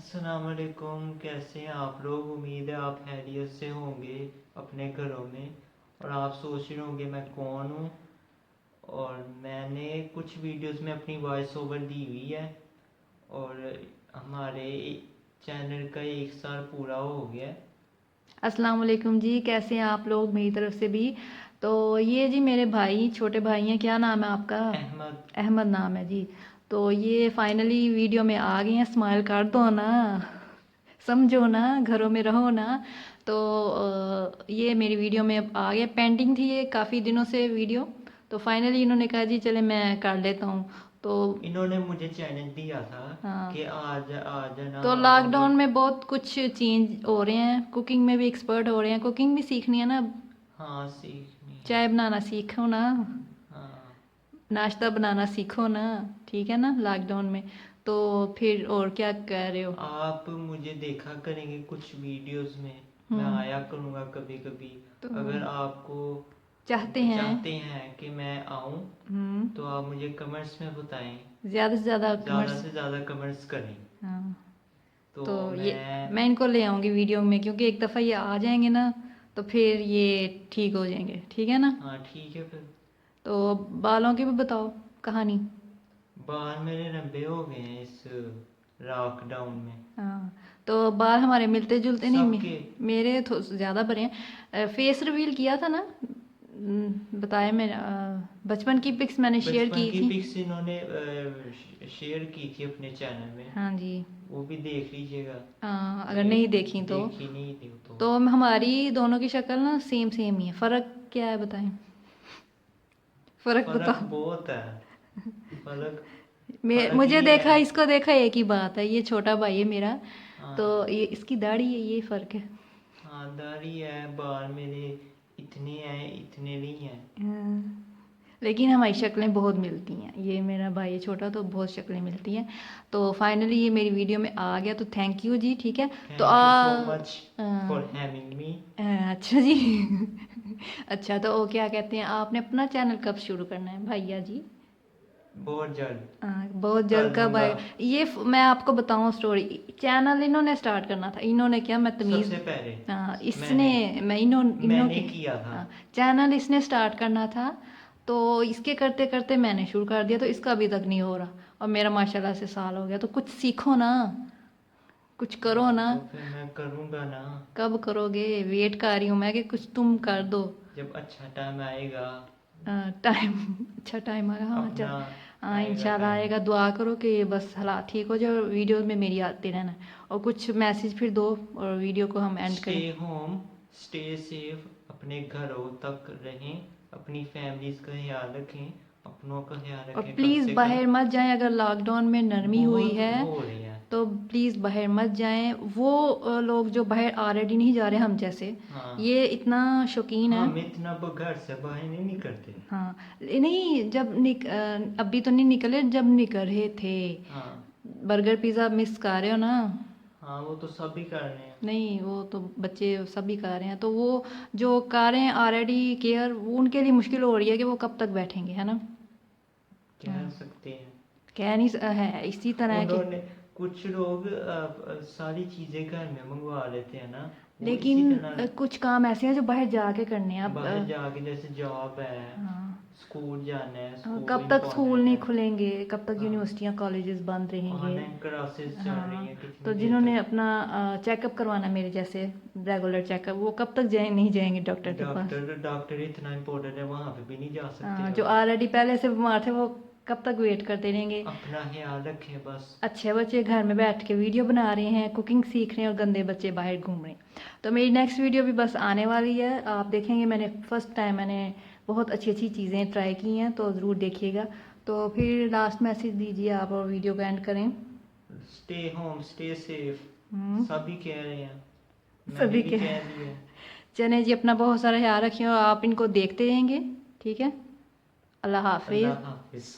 अस्सलाम वालेकुम। कैसे हैं आप लोग? उम्मीद है आप खैरियत से होंगे अपने घरों में। और आप सोच रहे होंगे मैं कौन हूँ। और मैंने कुछ वीडियोस में अपनी वॉइस ओवर दी हुई है। और हमारे चैनल का 1 साल पूरा हो गया है। अस्सलाम वालेकुम जी, कैसे हैं आप लोग? मेरी तरफ से भी। तो ये जी मेरे भाई, छोटे भाई हैं। क्या नाम है आपका? अहमद। अहमद नाम है जी। तो ये फाइनली वीडियो में आ गए हैं। स्माइल कर दो ना, समझो ना, घरों में रहो ना। तो ये मेरी वीडियो में अब आ गया। पेंडिंग थी ये काफ़ी दिनों से वीडियो। तो फाइनली इन्होंने कहा जी चले मैं कर लेता हूँ। तो इन्होंने मुझे चैलेंज दिया था हाँ, कि आज आ जाना। तो और लॉकडाउन में बहुत कुछ चेंज हो रहे हैं। कुकिंग में भी एक्सपर्ट हो रहे हैं। कुकिंग भी सीखनी है ना। हाँ, सीखनी है। चाय बनाना सीखो ना, हाँ, नाश्ता बनाना सीखो ना। ठीक है ना, लॉकडाउन में। तो फिर और क्या कह रहे हो? आप मुझे देखा करेंगे कुछ वीडियोस में। मैं हम्म। आया करूँगा कभी कभी। तो अगर आपको चाहते हैं। चाहते हैं कि मैं आऊँ हम्म। तो आप मुझे कमेंट्स में बताएं। ज़्यादा से ज़्यादा ज़्यादा कमर्स। से ज़्यादा कमेंट्स करें। हाँ। तो तो ये मैं। मैं इनको ले आऊँगी वीडियो में, क्योंकि एक दफ़ा ये आ जाएंगे ना तो फिर ये ठीक हो जाएंगे। ठीक है ना? हाँ, ठीक है फिर। तो बालों की भी बताओ कहानी। बाल मेरे लंबे हो गए हैं इस लॉकडाउन में। हाँ। तो बाल हमारे मिलते जुलते नहीं। सबके। मेरे तो ज़्यादा बड़े हैं। फेस रिवील किया था ना। बताया मैं। बचपन की पिक्स मैंने शेयर बचपन की की थी। पिक्स इन्होंने शेयर की थी अपने चैनल में। हाँ जी। वो भी देख लीजिएगा। हाँ, अगर ये नहीं देखी तो। देखी नहीं थी तो हमारी दोनों की शक्ल ना सेम सेम ही है। फ़र्क क्या है बताएं? फ़र्क फर्क बताओ। बहुत है। फर्क। मैं फर्क मुझे ये देखा, है। इसको देखा, एक ही बात है। ये छोटा भाई है मेरा। तो हाँ। ये इसकी दाढ़ी है, ये फ़र्क है। हाँ, दाढ़ी है। बाल मेरे इतने हैं, इतने नहीं हैं। हाँ। लेकिन हमारी शक्लें बहुत मिलती हैं। ये मेरा भाई है छोटा, तो बहुत शक्लें मिलती हैं। तो फाइनली ये मेरी वीडियो में आ गया, तो थैंक यू जी। ठीक है। तो thank you so much a, for having me. अच्छा जी। अच्छा, तो वो क्या कहते हैं, आपने अपना चैनल कब शुरू करना है भैया जी? बहुत जल्द बहुत कर जल्द कब दूंगा। आएगा ये? मैं आपको बताऊं स्टोरी। चैनल इन्होंने स्टार्ट करना था। इन्होंने क्या, मैं तमीज़। सबसे पहले इसने, मैंने मैं इन्हों मैंने के। किया था। चैनल इसने स्टार्ट करना था। तो इसके करते करते मैंने शुरू कर दिया, तो इसका अभी तक नहीं हो रहा। और मेरा माशाल्लाह से साल हो गया। तो कुछ सीखो ना, कुछ करो हाँ, ना। तो फिर मैं करूँगा ना। कब करोगे? वेट कर रही हूँ मैं कि कुछ तुम कर दो। जब अच्छा टाइम आएगा। टाइम। अच्छा टाइम आएगा, हाँ अपना चल। हाँ, आएगा इंशाल्लाह टाइम। आएगा। दुआ करो कि बस हालात ठीक हो जाए और वीडियो में मेरी आते रहना। और कुछ मैसेज फिर दो और वीडियो को हम एंड स्टे करें। होम, स्टे सेफ, अपने घरों तक रहें, अपनी फैमिलीज का ख्याल रखें, अपनों का ख्याल और रखें कम प्लीज़ से कम। बाहर मत जाएं। अगर लॉकडाउन में नरमी हुई बहुत है हो रही है। तो प्लीज़ बाहर मत जाएं। वो लोग जो बाहर ऑलरेडी नहीं जा रहे हम जैसे, हाँ। ये इतना शौकीन है। हम इतना घर से बाहर नहीं निकलते। हाँ। नहीं, जब अभी तो नहीं निकले, जब निकल रहे थे। हाँ। बर्गर पिज़्ज़ा मिस कर रहे हो ना? हाँ, वो तो सभी कर रहे हैं। नहीं, वो तो बच्चे सभी कर रहे हैं। तो वो जो कर रहे हैं ऑलरेडी केयर, वो उनके लिए मुश्किल हो रही है कि वो कब तक बैठेंगे, है ना? कह हाँ। सकते हैं। कह नहीं है इसी तरह है कि। उन्होंने कुछ लोग सारी चीजें घर में मंगवा लेते हैं ना। वो इसी लेकिन तरह कुछ काम ऐसे हैं जो बाहर जाके करने हैं अब। बाहर जाके, जैसे जॉब है, हाँ। स्कूल जाना है, स्कूल कब तक स्कूल इम्पोर्टेंट नहीं है। खुलेंगे? कब तक हाँ, यूनिवर्सिटियां कॉलेजेस बंद रहेंगे? ऑनलाइन क्लासेस चल रही हाँ। हैं कितनी तो देर जिन्होंने तक। अपना चेकअप करवाना है मेरे जैसे, रेगुलर चेकअप, वो कब तक नहीं जाएंगे डॉक्टर के पास? डॉक्टर डॉक्टर इतना इम्पोर्टेंट है, वहां पे भी नहीं जा सकते जो अब। ऑलरेडी पहले से बीमार थे वो कब तक वेट करते रहेंगे? अपना ख्याल रखें बस। अच्छे बच्चे घर में बैठ के वीडियो बना रहे हैं, कुकिंग सीख रहे हैं, और गंदे बच्चे बाहर घूम रहे हैं। तो मेरी नेक्स्ट वीडियो भी बस आने वाली है, आप देखेंगे। मैंने फर्स्ट टाइम मैंने बहुत अच्छी अच्छी चीज़ें ट्राई की हैं, तो ज़रूर देखिएगा। तो फिर लास्ट मैसेज दीजिए आप और वीडियो को एंड करें। Stay home, stay safe. Hmm. सभी कह रहे हैं। मैंने सभी भी के। कह दिया। चने जी, अपना बहुत सारा ख्याल रखिए और आप इनको देखते रहेंगे। ठीक है। अल्लाह हाफिज़। अल्लाह हाफिज।